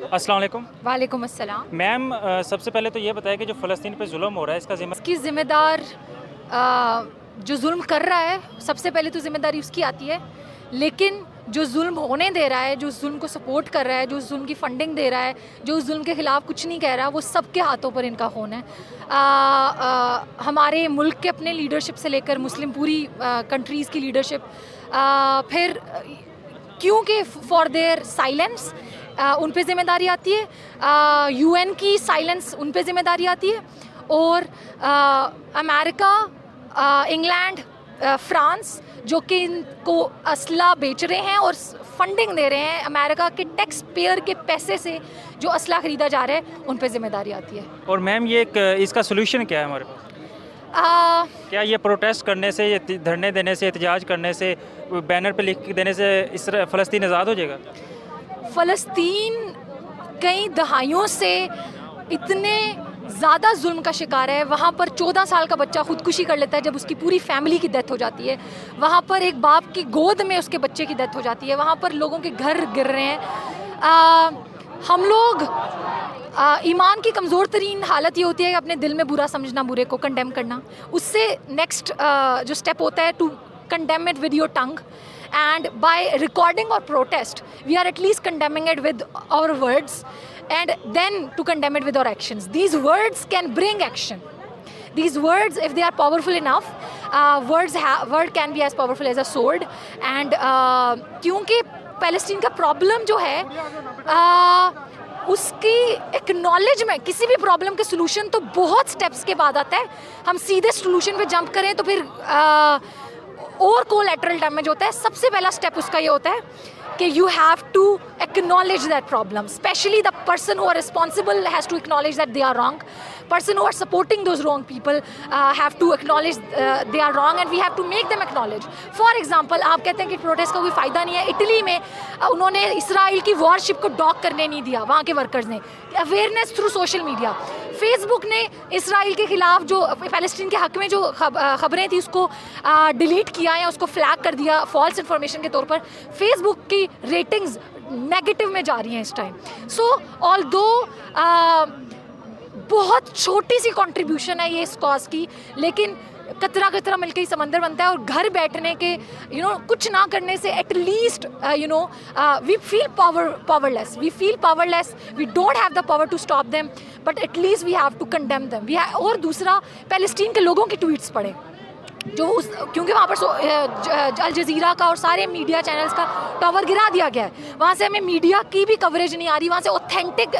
अस्सलाम वालेकुम। वालेकुम अस्सलाम। मैम सबसे पहले तो ये बताएं कि जो फ़लस्तीन पे जुल्म हो रहा है इसकी ज़िम्मेदार जो जुल्म कर रहा है, सबसे पहले तो ज़िम्मेदारी उसकी आती है। लेकिन जो जुल्म होने दे रहा है, जो जुल्म को सपोर्ट कर रहा है, जो जुल्म की फंडिंग दे रहा है, जो उस जुल्म के ख़िलाफ़ कुछ नहीं कह रहा, वो सबके हाथों पर इनका ख़ून है। हमारे मुल्क के अपने लीडरशिप से लेकर मुस्लिम पूरी कंट्रीज़ की लीडरशिप, फिर क्योंकि फॉर देयर साइलेंस उन पे ज़िम्मेदारी आती है, UN की साइलेंस उन पे ज़िम्मेदारी आती है, और अमेरिका, इंग्लैंड, फ्रांस जो कि इनको असला बेच रहे हैं और फंडिंग दे रहे हैं, अमेरिका के टैक्स पेयर के पैसे से जो असला ख़रीदा जा रहा है, उन पे ज़िम्मेदारी आती है। और मैम ये इसका सोल्यूशन क्या है हमारे पास? क्या ये प्रोटेस्ट करने से, ये धरने देने से, एहतजाज करने से, बैनर पे लिख देने से फ़लस्तीन आज़ाद हो जाएगा? फ़लस्तीन कई दहाइयों से इतने ज़्यादा जुल्म का शिकार है। वहाँ पर 14 साल का बच्चा ख़ुदकुशी कर लेता है जब उसकी पूरी फैमिली की डेथ हो जाती है। वहाँ पर एक बाप की गोद में उसके बच्चे की डेथ हो जाती है। वहाँ पर लोगों के घर गिर रहे हैं। हम लोग ईमान की कमज़ोर तरीन हालत ये होती है कि अपने दिल में बुरा समझना, बुरे को कंडेम करना। उससे नेक्स्ट जो स्टेप होता है to condemn it with your tongue, and by recording or protest we are at least condemning it with our words, and then to condemn it with our actions. These words can bring action. These words, if they are powerful enough, word can be as powerful as a sword. And क्योंकि Palestine का problem जो है उसकी acknowledgement, किसी भी problem के solution तो बहुत स्टेप्स के बाद आता है। हम सीधे सोल्यूशन पे जंप करें तो फिर और कोलैटरल डैमेज होता है। सबसे पहला स्टेप उसका ये होता है कि you have to acknowledge that problem, especially the person who are responsible has to acknowledge that they are wrong, person who are supporting those wrong people have to acknowledge they are wrong, and we have to make them acknowledge. For example, आप कहते हैं कि protest का कोई फ़ायदा नहीं है। Italy में उन्होंने इसराइल की वॉरशिप को डॉक करने नहीं दिया, वहाँ के वर्कर्स ने। Awareness through social media. Facebook ने इसराइल के ख़िलाफ़ जो फ़लस्तीन के हक़ में जो ख़बरें थी उसको डिलीट किया या उसको फ्लैग कर दिया फॉल्स इन्फॉर्मेशन के तौर पर। फेसबुक की रेटिंग्स नेगेटिव में जा रही हैं इस टाइम। सो ऑल्दो बहुत छोटी सी कंट्रीब्यूशन है ये इस कॉज की, लेकिन कतरा कतरा मिलकर ही समंदर बनता है। और घर बैठने के कुछ ना करने से at least we feel powerless, we don't have the power to stop them, but at least we have to condemn them. और दूसरा, पैलेस्टीन के लोगों की ट्वीट्स पढ़ें जो क्योंकि वहाँ पर अल जज़ीरा का और सारे मीडिया चैनल्स का टावर गिरा दिया गया है, वहाँ से हमें मीडिया की भी कवरेज नहीं आ रही, वहाँ से ऑथेंटिक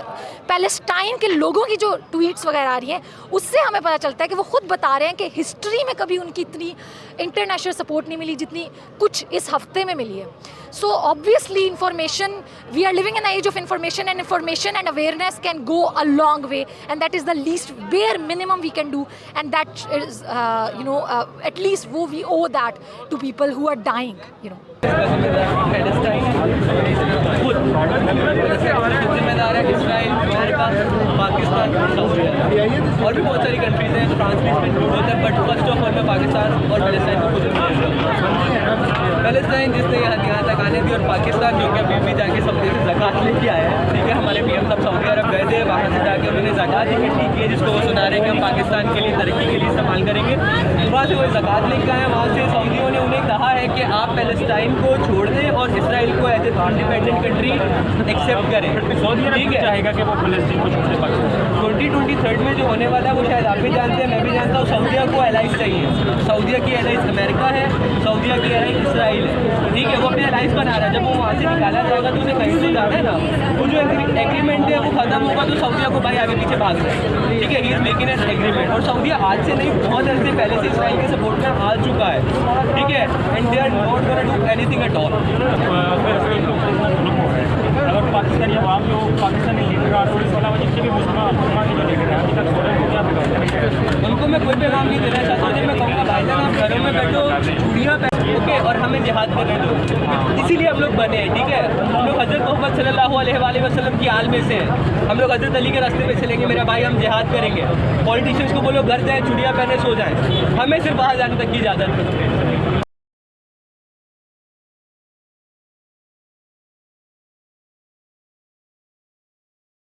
पैलेस्टाइन के लोगों की जो ट्वीट्स वगैरह आ रही हैं उससे हमें पता चलता है कि वो खुद बता रहे हैं कि हिस्ट्री में कभी उनकी इतनी इंटरनेशनल सपोर्ट नहीं मिली जितनी कुछ इस हफ्ते में मिली है। So obviously information, we are living in age of information and awareness can go a long way, and that is the least bare minimum we can do, and that is at least we owe that to people who are dying, जिम्मेदार है Israel, America, Pakistan और भी बहुत सारी countries हैं। France भी इसमें include होता है, बट फर्स्ट ऑफ ऑल मैं पाकिस्तान और पैलेस्टाइन को पैलेस्टाइन जिसने यहाँ तक आने दी, और पाकिस्तान जो कि अभी भी जाके सऊदी से ज़कात लेके आया है। ठीक है, हमारे PM साहब सऊदी अरब गए थे, वहाँ से जाके उन्होंने ज़कात इकट्ठी की है जिसको वो सुना रहे हैं कि हम पाकिस्तान के लिए तरक्की के लिए इस्तेमाल करेंगे। वहाँ से वो ज़कात लेके आए, वहाँ से सऊदियों ने उन्हें कहा है कि आप पैलेस्टाइन को छोड़ दें और इसराइल को as a independent country accept करें। ठीक है, चाहेगा कि वो पैलेस्टाइन को छोड़ दे। 2023 में जो होने वाला है वो शायद आप भी जानते हैं, मैं भी जानता हूँ। सऊदिया को एलाइज चाहिए, सऊदिया की एलाइज अमेरिका है, सऊदिया की एलाइज इसराइल है। ठीक है, वो अपने एलाइज बना रहा है। जब वो वहाँ से निकाला जाएगा तो उन्हें कहीं तो जाना है ना। वो जो एग्रीमेंट है वो खत्म होगा तो सऊदिया को भाई आगे पीछे भाग रहा है। ठीक है, he is making an agreement, और सऊदिया आज से नहीं बहुत अर्से पहले से इसराइल के सपोर्ट में आ चुका है। ठीक है, and they are not gonna do anything at all. अगर पाकिस्तानी अवाम जो पाकिस्तानी लीडर और इसके अलावा जितने भी मुसलमान के जो लीडर हैं अभी तक सो रहे हैं, क्या पैगाम? उनको मैं कोई पैगाम नहीं देना चाहता हूँ। मैं कहूँगा भाईजान आप घरों में बैठो, चूड़ियाँ ओके, और हमें जिहाद करने दो। इसीलिए हम लोग बने हैं। ठीक है, हम लोग हज़रत मोहम्मद सल्लल्लाहु अलैहि वसल्लम की आल में से हैं। हम लोग हज़रत अली के रास्ते पे चलेंगे मेरा भाई, हम जिहाद करेंगे। पॉलिटिशियंस को बोलो घर जाएँ, चूड़ियाँ पहने सो जाएँ, हमें सिर्फ बाहर जाने तक की इजाज़त है।